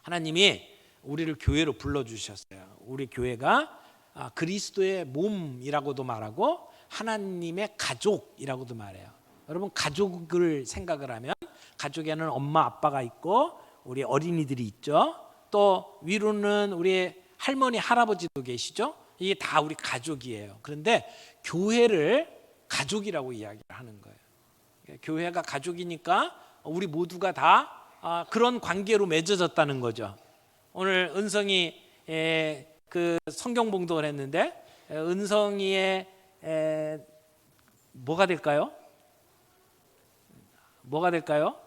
하나님이 우리를 교회로 불러주셨어요. 우리 교회가 그리스도의 몸이라고도 말하고 하나님의 가족이라고도 말해요. 여러분, 가족을 생각을 하면 가족에는 엄마 아빠가 있고 우리 어린이들이 있죠. 또 위로는 우리 할머니 할아버지도 계시죠. 이게 다 우리 가족이에요. 그런데 교회를 가족이라고 이야기를 하는 거예요. 교회가 가족이니까 우리 모두가 다 그런 관계로 맺어졌다는 거죠. 오늘 은성이 그 성경 봉독을 했는데 은성이의 뭐가 될까요? 뭐가 될까요?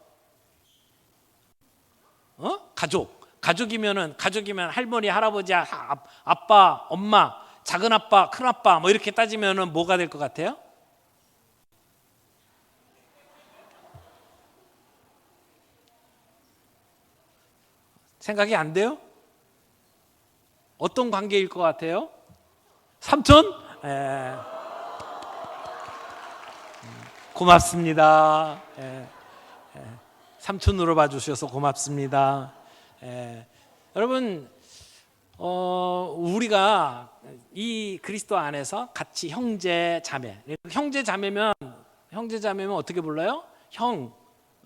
가족이면 할머니, 할아버지, 아빠, 엄마, 작은 아빠, 큰 아빠 뭐 이렇게 따지면은 뭐가 될 것 같아요? 생각이 안 돼요? 어떤 관계일 것 같아요? 삼촌? 고맙습니다. 삼촌으로 봐주셔서 고맙습니다. 여러분, 우리가 이 그리스도 안에서 같이 형제 자매, 형제 자매면 어떻게 불러요? 형,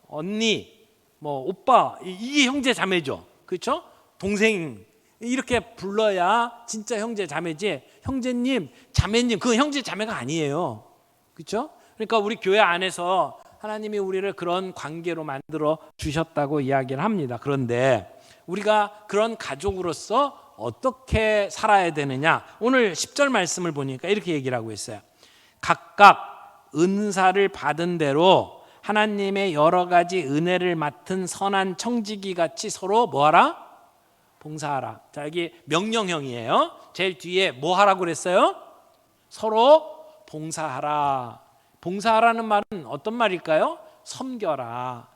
언니, 뭐 오빠, 이게 형제 자매죠. 그렇죠? 동생 이렇게 불러야 진짜 형제 자매지. 형제님, 자매님, 그건 형제 자매가 아니에요. 그렇죠? 그러니까 우리 교회 안에서 하나님이 우리를 그런 관계로 만들어 주셨다고 이야기를 합니다. 그런데 우리가 그런 가족으로서 어떻게 살아야 되느냐? 오늘 10절 말씀을 보니까 이렇게 얘기를 하고 있어요. 각각 은사를 받은 대로 하나님의 여러 가지 은혜를 맡은 선한 청지기 같이 서로 뭐하라? 봉사하라. 자, 여기 명령형이에요. 제일 뒤에 뭐 하라고 그랬어요? 서로 봉사하라. 봉사하라는 말은 어떤 말일까요? 섬겨라,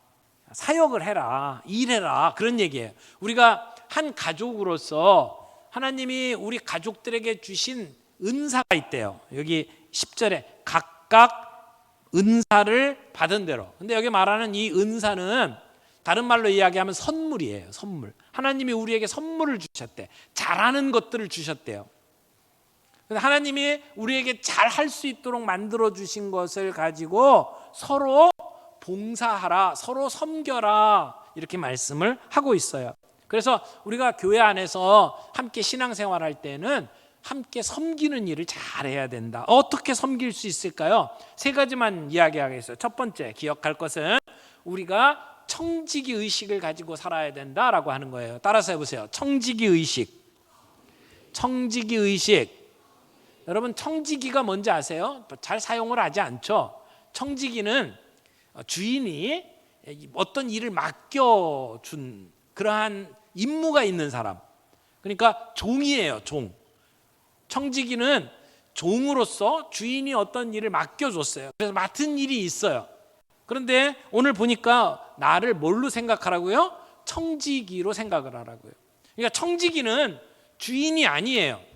사역을 해라, 일해라, 그런 얘기예요. 우리가 한 가족으로서 하나님이 우리 가족들에게 주신 은사가 있대요. 여기 10절에 각각 은사를 받은 대로. 근데 여기 말하는 이 은사는 다른 말로 이야기하면 선물이에요. 선물. 하나님이 우리에게 선물을 주셨대. 잘하는 것들을 주셨대요. 하나님이 우리에게 잘할 수 있도록 만들어 주신 것을 가지고 서로 봉사하라, 서로 섬겨라, 이렇게 말씀을 하고 있어요. 그래서 우리가 교회 안에서 함께 신앙생활할 때는 함께 섬기는 일을 잘해야 된다. 어떻게 섬길 수 있을까요? 3가지만 이야기하겠어요. 첫 번째 기억할 것은 우리가 청지기 의식을 가지고 살아야 된다라고 하는 거예요. 따라서 해보세요. 청지기 의식. 청지기 의식. 여러분, 청지기가 뭔지 아세요? 잘 사용을 하지 않죠. 청지기는 주인이 어떤 일을 맡겨준 그러한 임무가 있는 사람, 그러니까 종이에요. 종. 청지기는 종으로서 주인이 어떤 일을 맡겨줬어요. 그래서 맡은 일이 있어요. 그런데 오늘 보니까 나를 뭘로 생각하라고요? 청지기로 생각을 하라고요. 그러니까 청지기는 주인이 아니에요.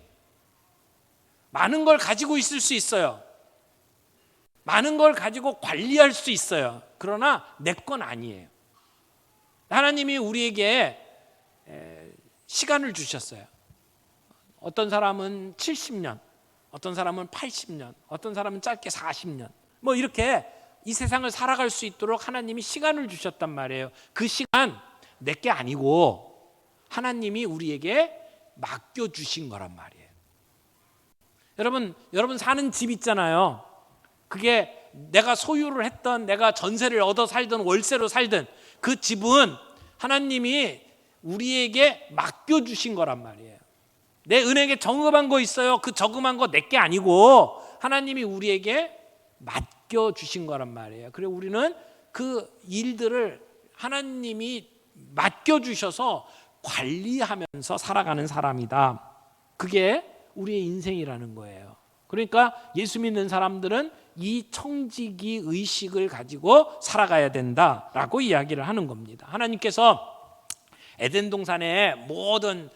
많은 걸 가지고 있을 수 있어요. 많은 걸 가지고 관리할 수 있어요. 그러나 내 건 아니에요. 하나님이 우리에게 시간을 주셨어요. 어떤 사람은 70년, 어떤 사람은 80년, 어떤 사람은 짧게 40년, 뭐 이렇게 이 세상을 살아갈 수 있도록 하나님이 시간을 주셨단 말이에요. 그 시간 내 게 아니고 하나님이 우리에게 맡겨주신 거란 말이에요. 여러분 사는 집 있잖아요. 그게 내가 소유를 했던, 내가 전세를 얻어 살든 월세로 살든 그 집은 하나님이 우리에게 맡겨주신 거란 말이에요. 내 은행에 저금한 거 있어요. 그 저금한 거 내 게 아니고 하나님이 우리에게 맡겨주신 거란 말이에요. 그래서 우리는 그 일들을 하나님이 맡겨주셔서 관리하면서 살아가는 사람이다. 그게 우리의 인생이라는 거예요. 그러니까 예수 믿는 사람들은 이 청지기 의식을 가지고 살아가야 된다라고 이야기를 하는 겁니다. 하나님께서 에덴 동산에 모든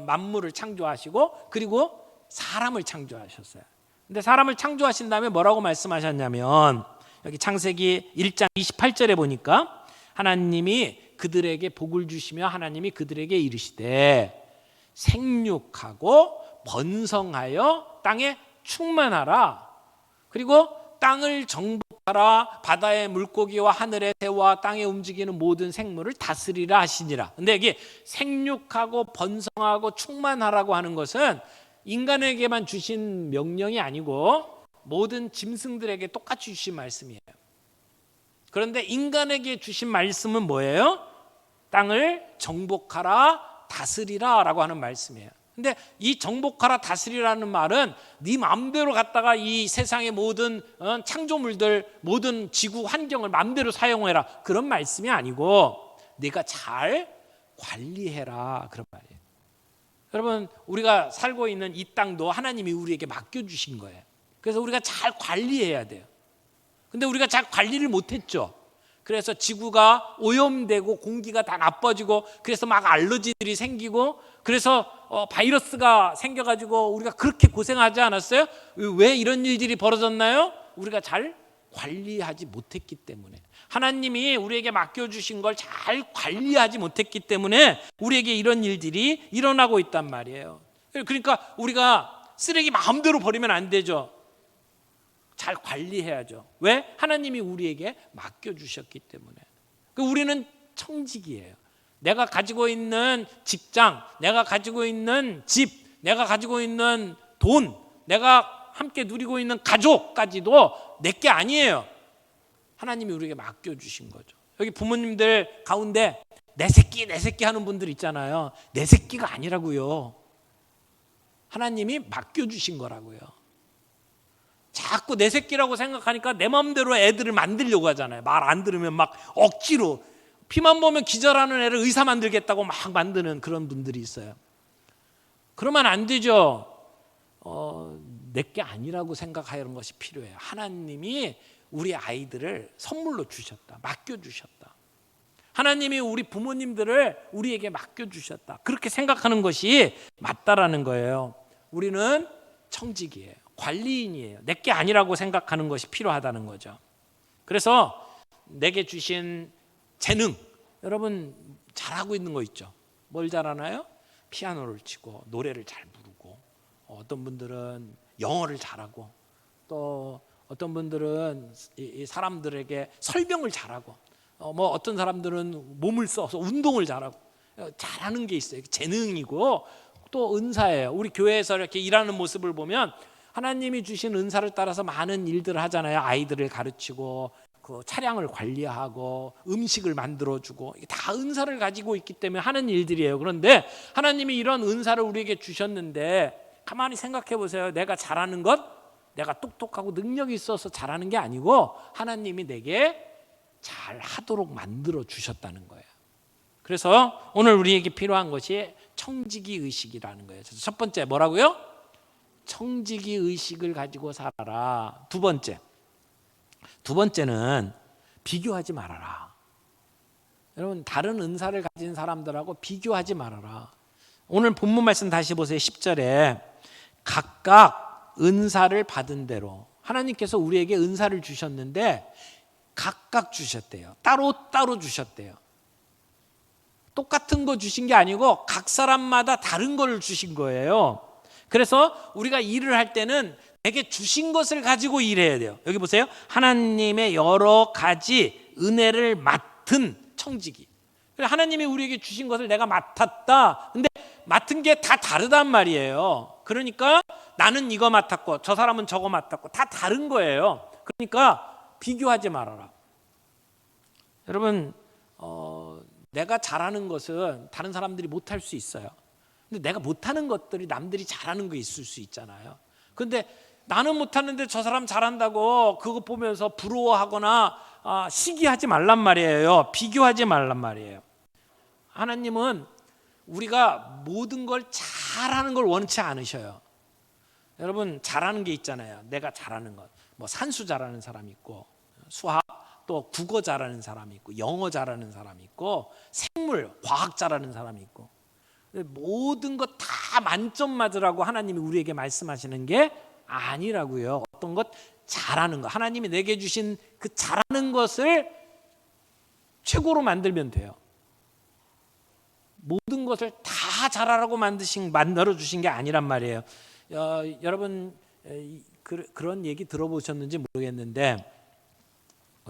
만물을 창조하시고 그리고 사람을 창조하셨어요. 근데 사람을 창조하신 다음에 뭐라고 말씀하셨냐면 여기 창세기 1장 28절에 보니까 하나님이 그들에게 복을 주시며 하나님이 그들에게 이르시되 생육하고 번성하여 땅에 충만하라. 그리고 땅을 정복하라. 바다의 물고기와 하늘의 새와 땅에 움직이는 모든 생물을 다스리라 하시니라. 근데 이게 생육하고 번성하고 충만하라고 하는 것은 인간에게만 주신 명령이 아니고 모든 짐승들에게 똑같이 주신 말씀이에요. 그런데 인간에게 주신 말씀은 뭐예요? 땅을 정복하라, 다스리라 라고 하는 말씀이에요. 근데 이 정복하라, 다스리라는 말은 네 마음대로 갖다가 이 세상의 모든 창조물들, 모든 지구 환경을 마음대로 사용해라, 그런 말씀이 아니고 네가 잘 관리해라, 그런 말이에요. 여러분, 우리가 살고 있는 이 땅도 하나님이 우리에게 맡겨주신 거예요. 그래서 우리가 잘 관리해야 돼요. 근데 우리가 잘 관리를 못했죠. 그래서 지구가 오염되고 공기가 다 나빠지고 그래서 막 알러지들이 생기고 그래서 바이러스가 생겨가지고 우리가 그렇게 고생하지 않았어요? 왜 이런 일들이 벌어졌나요? 우리가 잘 관리하지 못했기 때문에, 하나님이 우리에게 맡겨주신 걸 잘 관리하지 못했기 때문에 우리에게 이런 일들이 일어나고 있단 말이에요. 그러니까 우리가 쓰레기 마음대로 버리면 안 되죠. 잘 관리해야죠. 왜? 하나님이 우리에게 맡겨주셨기 때문에. 우리는 청직이에요. 내가 가지고 있는 직장, 내가 가지고 있는 집, 내가 가지고 있는 돈, 내가 함께 누리고 있는 가족까지도 내게 아니에요. 하나님이 우리에게 맡겨주신 거죠. 여기 부모님들 가운데 내 새끼 하는 분들 있잖아요. 내 새끼가 아니라고요. 하나님이 맡겨주신 거라고요. 자꾸 내 새끼라고 생각하니까 내 마음대로 애들을 만들려고 하잖아요. 말 안 들으면 막 억지로, 피만 보면 기절하는 애를 의사 만들겠다고 막 만드는 그런 분들이 있어요. 그러면 안 되죠. 내게 아니라고 생각하는 것이 필요해요. 하나님이 우리 아이들을 선물로 주셨다, 맡겨주셨다. 하나님이 우리 부모님들을 우리에게 맡겨주셨다, 그렇게 생각하는 것이 맞다라는 거예요. 우리는 청직이에요. 관리인이에요. 내게 아니라고 생각하는 것이 필요하다는 거죠. 그래서 내게 주신 재능, 여러분 잘하고 있는 거 있죠. 뭘 잘하나요? 피아노를 치고 노래를 잘 부르고, 어떤 분들은 영어를 잘하고, 또 어떤 분들은 이 사람들에게 설명을 잘하고, 어떤 사람들은 몸을 써서 운동을 잘하고, 잘하는 게 있어요. 재능이고 또 은사예요. 우리 교회에서 이렇게 일하는 모습을 보면 하나님이 주신 은사를 따라서 많은 일들을 하잖아요. 아이들을 가르치고, 그 차량을 관리하고, 음식을 만들어주고, 이게 다 은사를 가지고 있기 때문에 하는 일들이에요. 그런데 하나님이 이런 은사를 우리에게 주셨는데 가만히 생각해 보세요. 내가 잘하는 것, 내가 똑똑하고 능력이 있어서 잘하는 게 아니고 하나님이 내게 잘하도록 만들어 주셨다는 거예요. 그래서 오늘 우리에게 필요한 것이 청지기 의식이라는 거예요. 첫 번째 뭐라고요? 청지기 의식을 가지고 살아라. 두 번째는 비교하지 말아라. 여러분, 다른 은사를 가진 사람들하고 비교하지 말아라. 오늘 본문 말씀 다시 보세요. 10절에 각각 은사를 받은 대로, 하나님께서 우리에게 은사를 주셨는데 각각 주셨대요. 따로 주셨대요. 똑같은 거 주신 게 아니고 각 사람마다 다른 걸 주신 거예요. 그래서 우리가 일을 할 때는 내게 주신 것을 가지고 일해야 돼요. 여기 보세요. 하나님의 여러 가지 은혜를 맡은 청지기. 하나님이 우리에게 주신 것을 내가 맡았다. 근데 맡은 게 다 다르단 말이에요. 그러니까 나는 이거 맡았고 저 사람은 저거 맡았고 다 다른 거예요. 그러니까 비교하지 말아라. 여러분, 내가 잘하는 것은 다른 사람들이 못할 수 있어요. 근데 내가 못하는 것들이 남들이 잘하는 거 있을 수 있잖아요. 근데 나는 못하는데 저 사람 잘한다고 그거 보면서 부러워하거나 시기하지 말란 말이에요. 비교하지 말란 말이에요. 하나님은 우리가 모든 걸 잘하는 걸 원치 않으셔요. 여러분, 잘하는 게 있잖아요. 내가 잘하는 것, 산수 잘하는 사람이 있고, 수학, 또 국어 잘하는 사람이 있고, 영어 잘하는 사람이 있고, 생물, 과학 잘하는 사람이 있고, 모든 것 다 만점 맞으라고 하나님이 우리에게 말씀하시는 게 아니라고요. 어떤 것 잘하는 것, 하나님이 내게 주신 그 잘하는 것을 최고로 만들면 돼요. 모든 것을 다 잘하라고 만들어 주신 게 아니란 말이에요. 여러분 그런 얘기 들어보셨는지 모르겠는데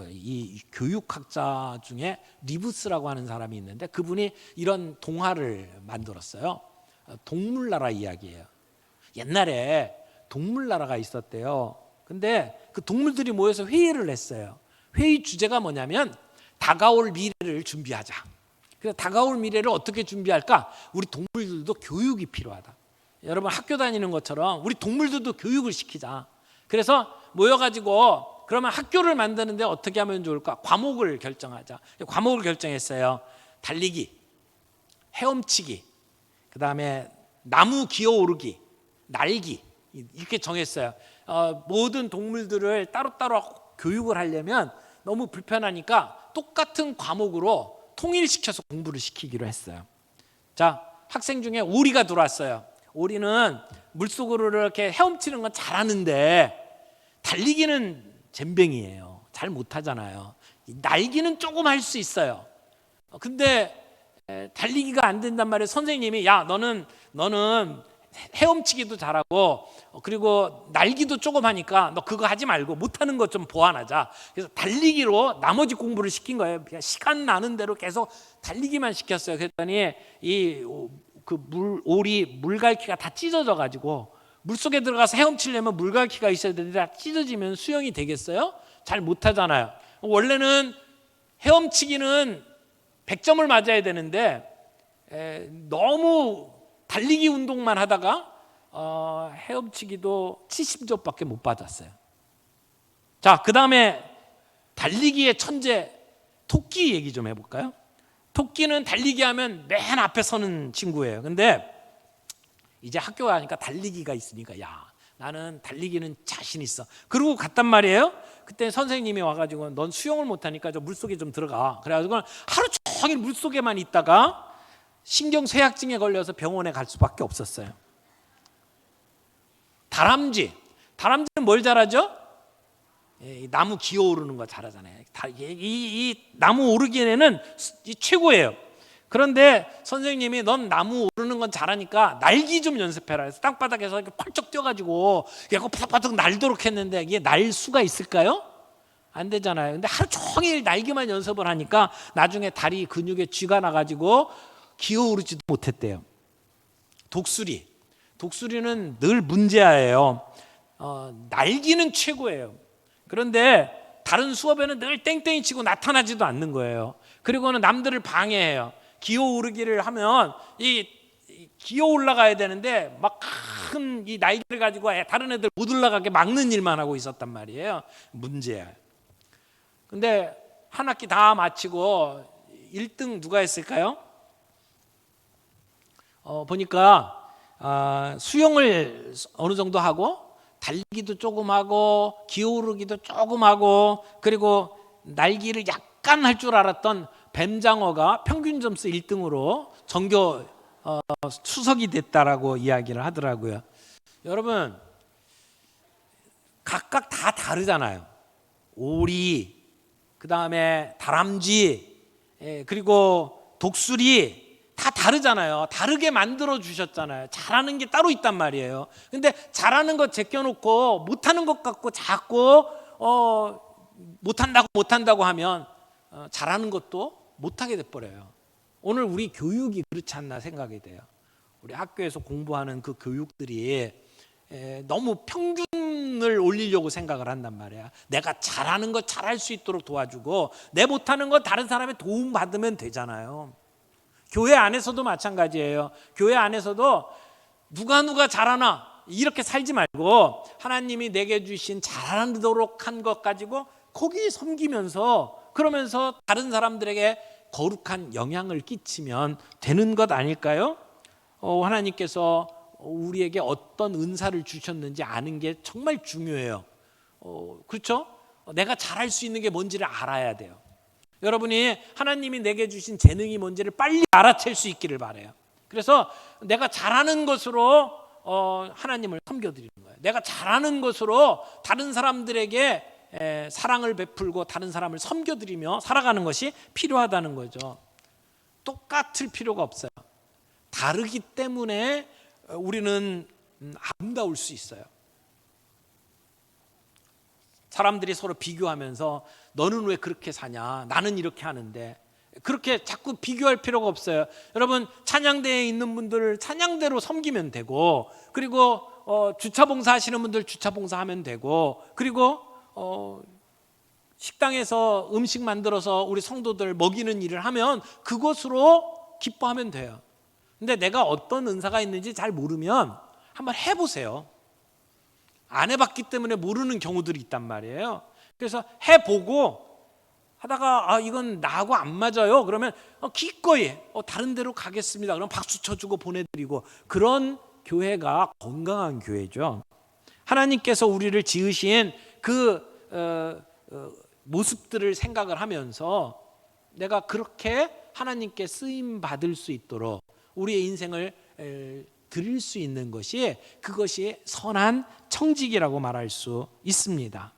이 교육학자 중에 리브스라고 하는 사람이 있는데 그분이 이런 동화를 만들었어요. 동물나라 이야기예요. 옛날에 동물나라가 있었대요. 근데 그 동물들이 모여서 회의를 했어요. 회의 주제가 뭐냐면 다가올 미래를 준비하자. 그래서 다가올 미래를 어떻게 준비할까? 우리 동물들도 교육이 필요하다. 여러분 학교 다니는 것처럼 우리 동물들도 교육을 시키자. 그래서 모여가지고 그러면 학교를 만드는데 어떻게 하면 좋을까? 과목을 결정하자. 과목을 결정했어요. 달리기, 헤엄치기, 그 다음에 나무 기어오르기, 날기 이렇게 정했어요. 모든 동물들을 따로따로 교육을 하려면 너무 불편하니까 똑같은 과목으로 통일시켜서 공부를 시키기로 했어요. 자, 학생 중에 오리가 들어왔어요. 오리는 물속으로 이렇게 헤엄치는 건 잘하는데 달리기는 젬병이에요. 잘 못하잖아요. 날기는 조금 할 수 있어요. 근데 달리기가 안 된단 말이에요. 선생님이 야 너는 헤엄치기도 잘하고 그리고 날기도 조금 하니까 너 그거 하지 말고 못하는 것 좀 보완하자. 그래서 달리기로 나머지 공부를 시킨 거예요. 그냥 시간 나는 대로 계속 달리기만 시켰어요. 그랬더니 오리 물갈퀴가 다 찢어져 가지고 물속에 들어가서 헤엄치려면 물갈퀴가 있어야 되는데 다 찢어지면 수영이 되겠어요? 잘 못하잖아요. 원래는 헤엄치기는 100점을 맞아야 되는데 너무 달리기 운동만 하다가 헤엄치기도 70점밖에 못 받았어요. 자, 그 다음에 달리기의 천재 토끼 얘기 좀 해볼까요? 토끼는 달리기 하면 맨 앞에 서는 친구예요. 근데 이제 학교 가니까 달리기가 있으니까 야 나는 달리기는 자신 있어. 그러고 갔단 말이에요. 그때 선생님이 와가지고 넌 수영을 못하니까 저 물속에 좀 들어가. 그래가지고 하루 종일 물속에만 있다가 신경쇠약증에 걸려서 병원에 갈 수밖에 없었어요. 다람쥐는 뭘 잘하죠? 나무 기어오르는 거 잘하잖아요. 이 나무 오르기에는 최고예요. 그런데 선생님이 넌 나무 오르는 건 잘하니까 날기 좀 연습해라 해서 땅바닥에서 이렇게 펄쩍 뛰어가지고 파닥파닥 날도록 했는데 이게 날 수가 있을까요? 안 되잖아요. 근데 하루 종일 날기만 연습을 하니까 나중에 다리 근육에 쥐가 나가지고 기어오르지도 못했대요. 독수리는 늘 문제아예요. 날기는 최고예요. 그런데 다른 수업에는 늘 땡땡이 치고 나타나지도 않는 거예요. 그리고는 남들을 방해해요. 기어오르기를 하면 기어 올라가야 되는데 막 큰 이 날개를 가지고 다른 애들 못 올라가게 막는 일만 하고 있었단 말이에요. 문제야. 근데 한 학기 다 마치고 1등 누가 했을까요? 보니까 수영을 어느 정도 하고 달리기도 조금 하고 기어오르기도 조금 하고 그리고 날기를 약간 할 줄 알았던 뱀장어가 평균 점수 1등으로 전교 수석이 됐다라고 이야기를 하더라고요. 여러분 각각 다 다르잖아요. 오리, 그 다음에 다람쥐, 그리고 독수리 다 다르잖아요. 다르게 만들어 주셨잖아요. 잘하는 게 따로 있단 말이에요. 근데 잘하는 것 제껴놓고 못하는 것 갖고 자꾸 못한다고 하면 잘하는 것도 못하게 돼버려요. 오늘 우리 교육이 그렇지 않나 생각이 돼요. 우리 학교에서 공부하는 그 교육들이 너무 평균을 올리려고 생각을 한단 말이야. 내가 잘하는 거 잘할 수 있도록 도와주고 내 못하는 거 다른 사람의 도움 받으면 되잖아요. 교회 안에서도 마찬가지예요. 교회 안에서도 누가 잘하나 이렇게 살지 말고 하나님이 내게 주신 잘하도록 한 것 가지고 거기 섬기면서 그러면서 다른 사람들에게 거룩한 영향을 끼치면 되는 것 아닐까요? 하나님께서 우리에게 어떤 은사를 주셨는지 아는 게 정말 중요해요. 그렇죠? 내가 잘할 수 있는 게 뭔지를 알아야 돼요. 여러분이 하나님이 내게 주신 재능이 뭔지를 빨리 알아챌 수 있기를 바라요. 그래서 내가 잘하는 것으로 하나님을 섬겨드리는 거예요. 내가 잘하는 것으로 다른 사람들에게 사랑을 베풀고 다른 사람을 섬겨드리며 살아가는 것이 필요하다는 거죠. 똑같을 필요가 없어요. 다르기 때문에 우리는 아름다울 수 있어요. 사람들이 서로 비교하면서 너는 왜 그렇게 사냐, 나는 이렇게 하는데, 그렇게 자꾸 비교할 필요가 없어요. 여러분, 찬양대에 있는 분들 찬양대로 섬기면 되고, 그리고 주차 봉사하시는 분들 주차 봉사하면 되고, 그리고 식당에서 음식 만들어서 우리 성도들 먹이는 일을 하면 그것으로 기뻐하면 돼요. 근데 내가 어떤 은사가 있는지 잘 모르면 한번 해보세요. 안 해봤기 때문에 모르는 경우들이 있단 말이에요. 그래서 해보고 하다가 이건 나하고 안 맞아요. 그러면 기꺼이 다른 데로 가겠습니다. 그럼 박수 쳐주고 보내드리고, 그런 교회가 건강한 교회죠. 하나님께서 우리를 지으신 그 모습들을 생각을 하면서 내가 그렇게 하나님께 쓰임 받을 수 있도록 우리의 인생을 드릴 수 있는 것이, 그것이 선한 청직이라고 말할 수 있습니다.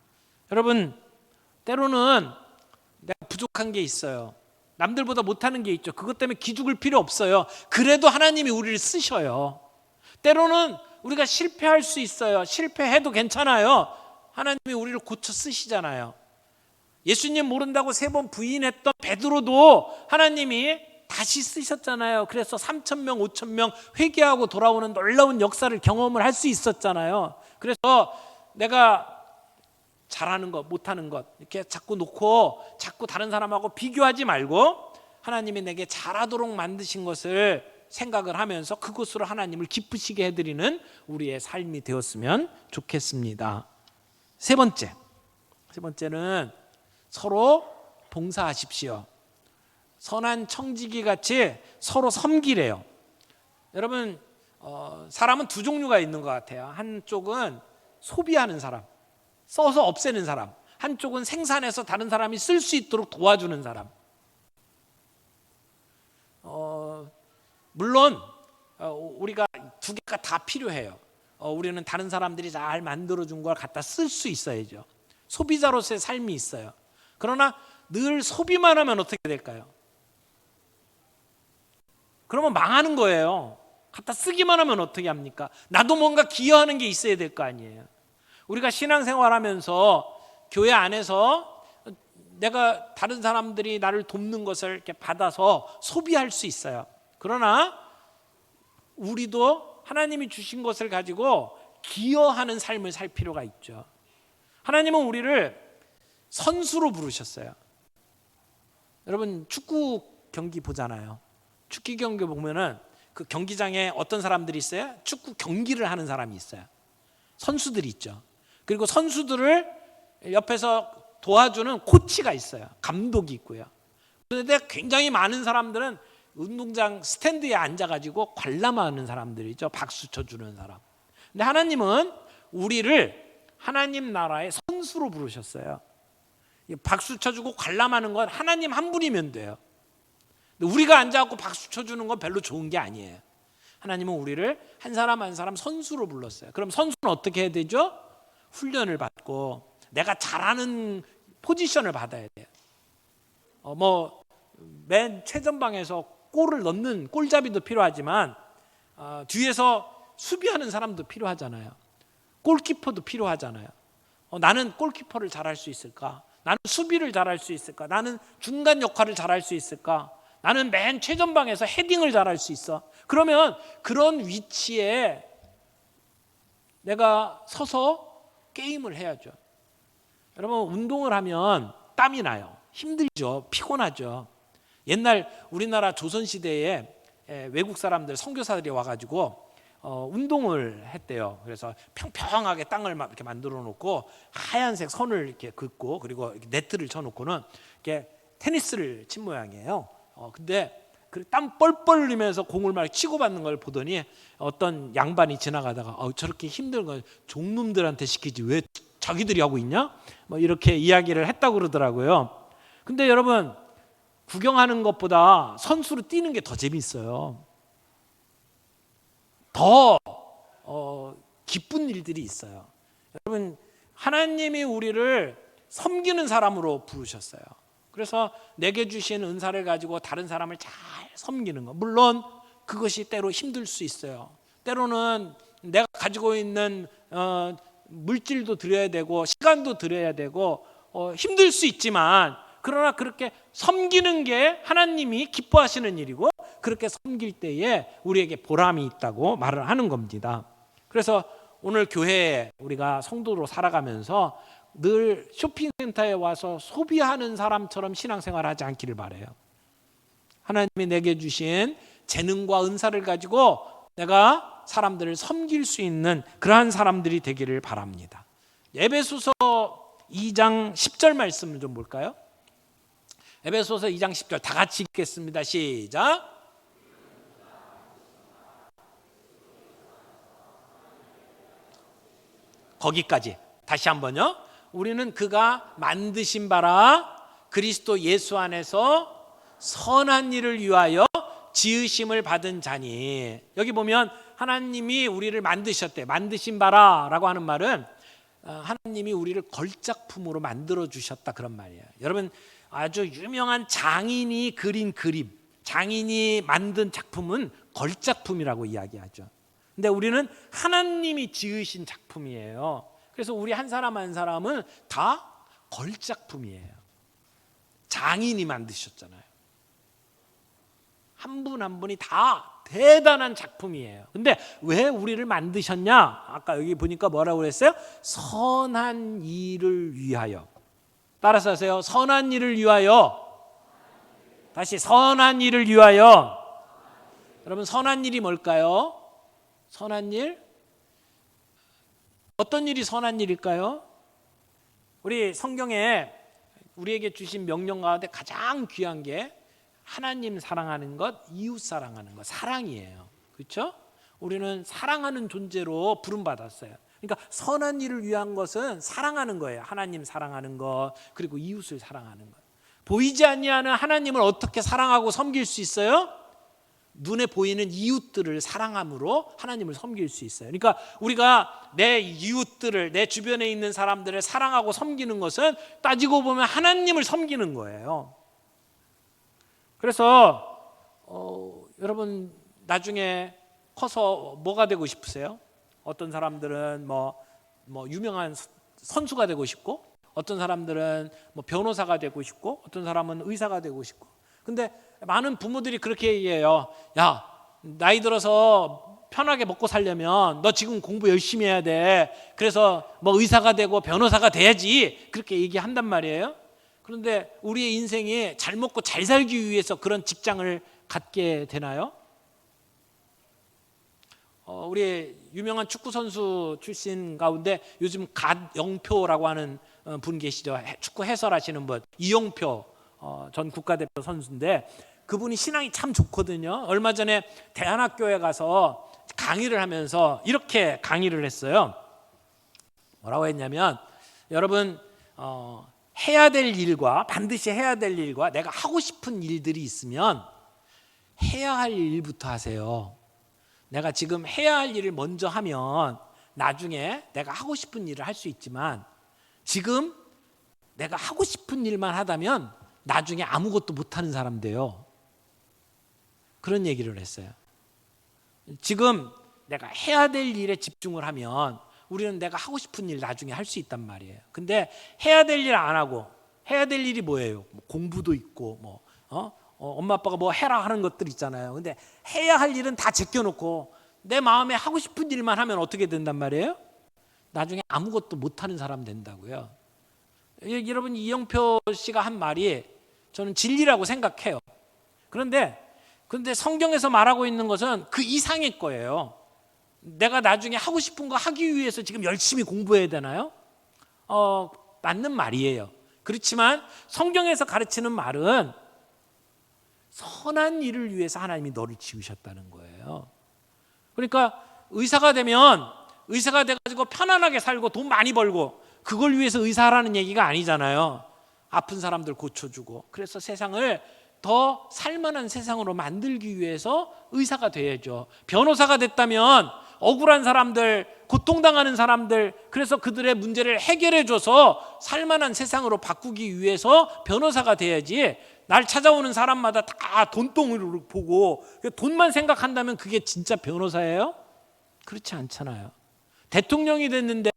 여러분, 때로는 내가 부족한 게 있어요. 남들보다 못하는 게 있죠. 그것 때문에 기죽을 필요 없어요. 그래도 하나님이 우리를 쓰셔요. 때로는 우리가 실패할 수 있어요. 실패해도 괜찮아요. 하나님이 우리를 고쳐 쓰시잖아요. 예수님 모른다고 3번 부인했던 베드로도 하나님이 다시 쓰셨잖아요. 그래서 3,000명, 5,000명 회개하고 돌아오는 놀라운 역사를 경험을 할 수 있었잖아요. 그래서 내가 잘하는 것, 못하는 것 이렇게 자꾸 놓고 자꾸 다른 사람하고 비교하지 말고, 하나님이 내게 잘하도록 만드신 것을 생각을 하면서 그것으로 하나님을 기쁘시게 해드리는 우리의 삶이 되었으면 좋겠습니다. 세 번째는 서로 봉사하십시오. 선한 청지기 같이 서로 섬기래요. 여러분, 사람은 두 종류가 있는 것 같아요. 한쪽은 소비하는 사람, 써서 없애는 사람. 한쪽은 생산해서 다른 사람이 쓸 수 있도록 도와주는 사람. 물론 우리가 두 개가 다 필요해요. 우리는 다른 사람들이 잘 만들어준 걸 갖다 쓸 수 있어야죠. 소비자로서의 삶이 있어요. 그러나 늘 소비만 하면 어떻게 될까요? 그러면 망하는 거예요. 갖다 쓰기만 하면 어떻게 합니까? 나도 뭔가 기여하는 게 있어야 될 거 아니에요. 우리가 신앙생활하면서 교회 안에서 내가 다른 사람들이 나를 돕는 것을 이렇게 받아서 소비할 수 있어요. 그러나 우리도 하나님이 주신 것을 가지고 기여하는 삶을 살 필요가 있죠. 하나님은 우리를 선수로 부르셨어요. 여러분, 축구 경기 보잖아요. 축구 경기 보면은 그 경기장에 어떤 사람들이 있어요? 축구 경기를 하는 사람이 있어요. 선수들이 있죠. 그리고 선수들을 옆에서 도와주는 코치가 있어요. 감독이 있고요. 그런데 굉장히 많은 사람들은 운동장 스탠드에 앉아가지고 관람하는 사람들이죠. 박수 쳐주는 사람. 근데 하나님은 우리를 하나님 나라의 선수로 부르셨어요. 박수 쳐주고 관람하는 건 하나님 한 분이면 돼요. 우리가 앉아갖고 박수 쳐주는 건 별로 좋은 게 아니에요. 하나님은 우리를 한 사람 한 사람 선수로 불렀어요. 그럼 선수는 어떻게 해야 되죠? 훈련을 받고 내가 잘하는 포지션을 받아야 돼요. 맨 최전방에서 골을 넣는 골잡이도 필요하지만 뒤에서 수비하는 사람도 필요하잖아요. 골키퍼도 필요하잖아요. 나는 골키퍼를 잘할 수 있을까? 나는 수비를 잘할 수 있을까? 나는 중간 역할을 잘할 수 있을까? 나는 맨 최전방에서 헤딩을 잘할 수 있어. 그러면 그런 위치에 내가 서서 게임을 해야죠. 여러분, 운동을 하면 땀이 나요. 힘들죠. 피곤하죠. 옛날 우리나라 조선시대에 외국 사람들, 선교사들이 와가지고 운동을 했대요. 그래서 평평하게 땅을 막 이렇게 만들어 놓고 하얀색 선을 이렇게 긋고, 그리고 이렇게 네트를 쳐놓고는 이렇게 테니스를 친 모양이에요. 근데 그 땀 뻘뻘 흘리면서 공을 막 치고받는 걸 보더니 어떤 양반이 지나가다가 저렇게 힘든 걸 종놈들한테 시키지 왜 자기들이 하고 있냐? 뭐 이렇게 이야기를 했다고 그러더라고요. 근데 여러분, 구경하는 것보다 선수로 뛰는 게 더 재밌어요. 더 기쁜 일들이 있어요. 여러분, 하나님이 우리를 섬기는 사람으로 부르셨어요. 그래서 내게 주신 은사를 가지고 다른 사람을 잘 섬기는 거. 물론 그것이 때로 힘들 수 있어요. 때로는 내가 가지고 있는 물질도 드려야 되고 시간도 드려야 되고 힘들 수 있지만, 그러나 그렇게 섬기는 게 하나님이 기뻐하시는 일이고, 그렇게 섬길 때에 우리에게 보람이 있다고 말을 하는 겁니다. 그래서 오늘 교회에 우리가 성도로 살아가면서 늘 쇼핑센터에 와서 소비하는 사람처럼 신앙생활 하지 않기를 바라요. 하나님이 내게 주신 재능과 은사를 가지고 내가 사람들을 섬길 수 있는 그러한 사람들이 되기를 바랍니다. 에베소서 2장 10절 말씀을 좀 볼까요? 에베소서 2장 10절 다 같이 읽겠습니다. 시작. 거기까지 다시 한번요. 우리는 그가 만드신 바라 그리스도 예수 안에서 선한 일을 위하여 지으심을 받은 자니. 여기 보면 하나님이 우리를 만드셨대. 만드신 바라 라고 하는 말은 하나님이 우리를 걸작품으로 만들어 주셨다, 그런 말이에요. 여러분, 아주 유명한 장인이 그린 그림, 장인이 만든 작품은 걸작품이라고 이야기하죠. 근데 우리는 하나님이 지으신 작품이에요. 그래서 우리 한 사람 한 사람은 다 걸작품이에요. 장인이 만드셨잖아요. 한 분 한 분이 다 대단한 작품이에요. 근데 왜 우리를 만드셨냐? 아까 여기 보니까 뭐라고 그랬어요? 선한 일을 위하여. 따라서 하세요. 선한 일을 위하여. 다시, 선한 일을 위하여. 여러분, 선한 일이 뭘까요? 선한 일? 어떤 일이 선한 일일까요? 우리 성경에 우리에게 주신 명령 가운데 가장 귀한 게 하나님 사랑하는 것, 이웃 사랑하는 것, 사랑이에요. 그렇죠? 우리는 사랑하는 존재로 부름받았어요. 그러니까 선한 일을 위한 것은 사랑하는 거예요. 하나님 사랑하는 것, 그리고 이웃을 사랑하는 것. 보이지 아니하는 하나님을 어떻게 사랑하고 섬길 수 있어요? 눈에 보이는 이웃들을 사랑함으로 하나님을 섬길 수 있어요. 그러니까 우리가 내 이웃들을, 내 주변에 있는 사람들을 사랑하고 섬기는 것은 따지고 보면 하나님을 섬기는 거예요. 그래서 여러분, 나중에 커서 뭐가 되고 싶으세요? 어떤 사람들은 뭐 유명한 선수가 되고 싶고, 어떤 사람들은 뭐 변호사가 되고 싶고, 어떤 사람은 의사가 되고 싶고. 근데 많은 부모들이 그렇게 얘기해요. 야, 나이 들어서 편하게 먹고 살려면 너 지금 공부 열심히 해야 돼. 그래서 뭐 의사가 되고 변호사가 돼야지. 그렇게 얘기한단 말이에요. 그런데 우리의 인생이 잘 먹고 잘 살기 위해서 그런 직장을 갖게 되나요? 우리 유명한 축구 선수 출신 가운데 요즘 갓영표라고 하는 분 계시죠. 축구 해설하시는 분, 이영표 전 국가대표 선수인데, 그분이 신앙이 참 좋거든요. 얼마 전에 대안학교에 가서 강의를 하면서 이렇게 강의를 했어요. 뭐라고 했냐면, 여러분, 해야 될 일과, 반드시 해야 될 일과 내가 하고 싶은 일들이 있으면 해야 할 일부터 하세요. 내가 지금 해야 할 일을 먼저 하면 나중에 내가 하고 싶은 일을 할 수 있지만, 지금 내가 하고 싶은 일만 하다면 나중에 아무것도 못하는 사람 돼요. 그런 얘기를 했어요. 지금 내가 해야 될 일에 집중을 하면 우리는 내가 하고 싶은 일 나중에 할 수 있단 말이에요. 근데 해야 될 일 안 하고, 해야 될 일이 뭐예요? 공부도 있고 엄마 아빠가 뭐 해라 하는 것들 있잖아요. 근데 해야 할 일은 다 제껴놓고 내 마음에 하고 싶은 일만 하면 어떻게 된단 말이에요? 나중에 아무것도 못하는 사람 된다고요. 여러분, 이영표 씨가 한 말이 저는 진리라고 생각해요. 그런데 성경에서 말하고 있는 것은 그 이상의 거예요. 내가 나중에 하고 싶은 거 하기 위해서 지금 열심히 공부해야 되나요? 맞는 말이에요. 그렇지만 성경에서 가르치는 말은 선한 일을 위해서 하나님이 너를 지으셨다는 거예요. 그러니까 의사가 되면 의사가 돼가지고 편안하게 살고 돈 많이 벌고 그걸 위해서 의사라는 얘기가 아니잖아요. 아픈 사람들 고쳐주고, 그래서 세상을 더 살만한 세상으로 만들기 위해서 의사가 돼야죠. 변호사가 됐다면 억울한 사람들, 고통당하는 사람들, 그래서 그들의 문제를 해결해줘서 살만한 세상으로 바꾸기 위해서 변호사가 돼야지, 날 찾아오는 사람마다 다 돈덩이로 보고 돈만 생각한다면 그게 진짜 변호사예요? 그렇지 않잖아요. 대통령이 됐는데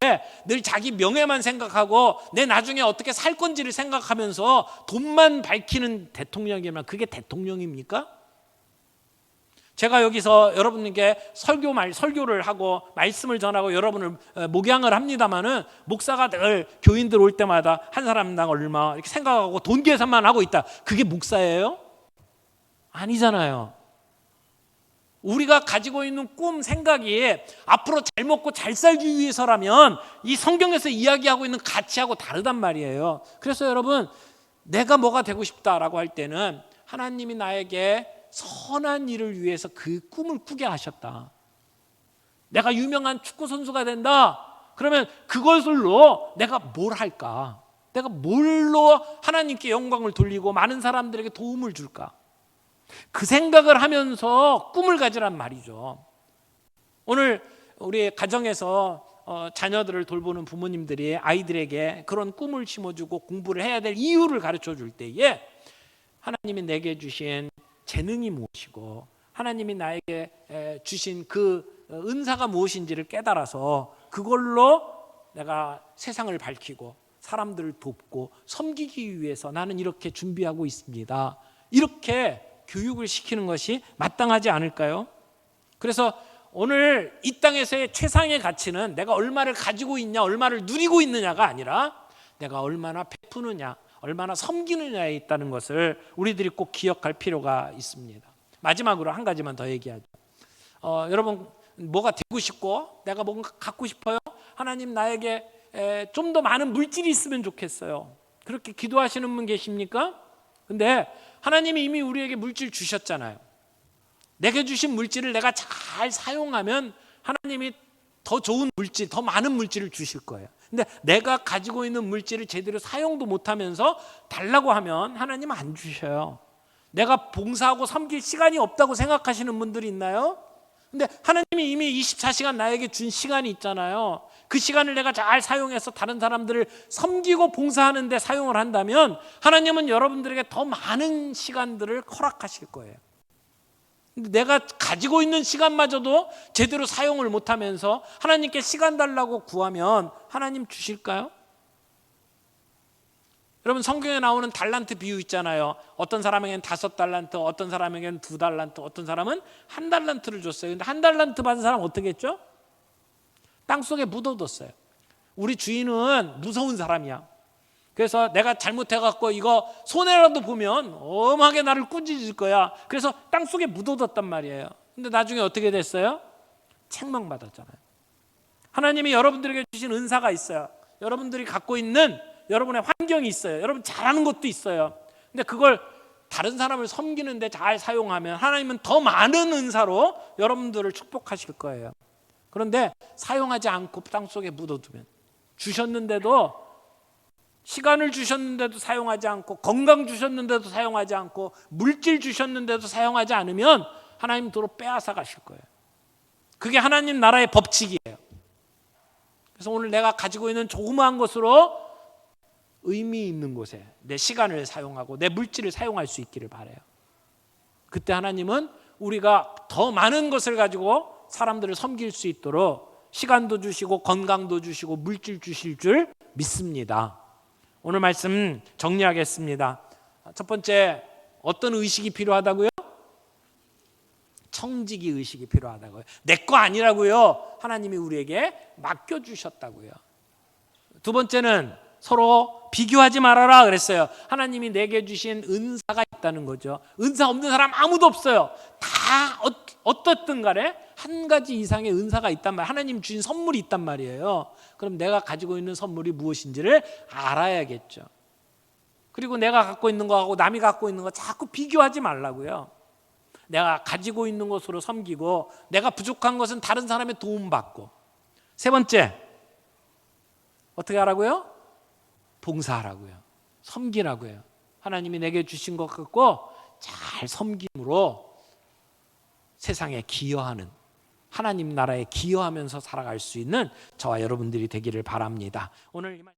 늘 자기 명예만 생각하고 내 나중에 어떻게 살 건지를 생각하면서 돈만 밝히는 대통령이면 그게 대통령입니까? 제가 여기서 여러분께 설교를 하고 말씀을 전하고 여러분을 목양을 합니다마는, 목사가 늘 교인들 올 때마다 한 사람당 얼마 이렇게 생각하고 돈 계산만 하고 있다, 그게 목사예요? 아니잖아요. 우리가 가지고 있는 꿈, 생각이 앞으로 잘 먹고 잘 살기 위해서라면 이 성경에서 이야기하고 있는 가치하고 다르단 말이에요. 그래서 여러분, 내가 뭐가 되고 싶다라고 할 때는 하나님이 나에게 선한 일을 위해서 그 꿈을 꾸게 하셨다. 내가 유명한 축구 선수가 된다. 그러면 그것으로 내가 뭘 할까? 내가 뭘로 하나님께 영광을 돌리고 많은 사람들에게 도움을 줄까? 그 생각을 하면서 꿈을 가지란 말이죠. 오늘 우리 가정에서 자녀들을 돌보는 부모님들이 아이들에게 그런 꿈을 심어주고 공부를 해야 될 이유를 가르쳐 줄 때에, 하나님이 내게 주신 재능이 무엇이고 하나님이 나에게 주신 그 은사가 무엇인지를 깨달아서 그걸로 내가 세상을 밝히고 사람들을 돕고 섬기기 위해서 나는 이렇게 준비하고 있습니다, 이렇게 교육을 시키는 것이 마땅하지 않을까요? 그래서 오늘 이 땅에서의 최상의 가치는 내가 얼마를 가지고 있냐, 얼마를 누리고 있느냐가 아니라 내가 얼마나 베푸느냐, 얼마나 섬기느냐에 있다는 것을 우리들이 꼭 기억할 필요가 있습니다. 마지막으로 한 가지만 더 얘기하죠. 여러분, 뭐가 되고 싶고 내가 뭔가 갖고 싶어요? 하나님 나에게 좀 더 많은 물질이 있으면 좋겠어요. 그렇게 기도하시는 분 계십니까? 근데 하나님이 이미 우리에게 물질 주셨잖아요. 내게 주신 물질을 내가 잘 사용하면 하나님이 더 좋은 물질, 더 많은 물질을 주실 거예요. 근데 내가 가지고 있는 물질을 제대로 사용도 못하면서 달라고 하면 하나님은 안 주셔요. 내가 봉사하고 섬길 시간이 없다고 생각하시는 분들이 있나요? 근데 하나님이 이미 24시간 나에게 준 시간이 있잖아요. 그 시간을 내가 잘 사용해서 다른 사람들을 섬기고 봉사하는 데 사용을 한다면 하나님은 여러분들에게 더 많은 시간들을 허락하실 거예요. 근데 내가 가지고 있는 시간마저도 제대로 사용을 못하면서 하나님께 시간 달라고 구하면 하나님 주실까요? 여러분, 성경에 나오는 달란트 비유 있잖아요. 어떤 사람에게는 5달란트, 어떤 사람에게는 2달란트, 어떤 사람은 1달란트를 줬어요. 근데 1달란트 받은 사람 어떻게 했죠? 땅속에 묻어뒀어요. 우리 주인은 무서운 사람이야. 그래서 내가 잘못해갖고 이거 손해라도 보면 엄하게 나를 꾸짖을 거야. 그래서 땅속에 묻어뒀단 말이에요. 근데 나중에 어떻게 됐어요? 책망받았잖아요. 하나님이 여러분들에게 주신 은사가 있어요. 여러분들이 갖고 있는 여러분의 환경이 있어요. 여러분 잘하는 것도 있어요. 근데 그걸 다른 사람을 섬기는데 잘 사용하면 하나님은 더 많은 은사로 여러분들을 축복하실 거예요. 그런데 사용하지 않고 땅속에 묻어두면, 주셨는데도, 시간을 주셨는데도 사용하지 않고, 건강 주셨는데도 사용하지 않고, 물질 주셨는데도 사용하지 않으면 하나님 도로 빼앗아 가실 거예요. 그게 하나님 나라의 법칙이에요. 그래서 오늘 내가 가지고 있는 조그마한 것으로 의미 있는 곳에 내 시간을 사용하고 내 물질을 사용할 수 있기를 바라요. 그때 하나님은 우리가 더 많은 것을 가지고 사람들을 섬길 수 있도록 시간도 주시고 건강도 주시고 물질 주실 줄 믿습니다. 오늘 말씀 정리하겠습니다. 첫 번째, 어떤 의식이 필요하다고요? 청지기 의식이 필요하다고요. 내 거 아니라고요. 하나님이 우리에게 맡겨주셨다고요. 두 번째는 서로 비교하지 말아라 그랬어요. 하나님이 내게 주신 은사가 있다는 거죠. 은사 없는 사람 아무도 없어요. 다 어떻든 간에 한 가지 이상의 은사가 있단 말이에요. 하나님 주신 선물이 있단 말이에요. 그럼 내가 가지고 있는 선물이 무엇인지를 알아야겠죠. 그리고 내가 갖고 있는 거하고 남이 갖고 있는 거 자꾸 비교하지 말라고요. 내가 가지고 있는 것으로 섬기고 내가 부족한 것은 다른 사람의 도움받고. 세 번째, 어떻게 하라고요? 봉사하라고요. 섬기라고요. 하나님이 내게 주신 것 갖고 잘 섬김으로 세상에 기여하는, 하나님 나라에 기여하면서 살아갈 수 있는 저와 여러분들이 되기를 바랍니다. 오늘 이 말...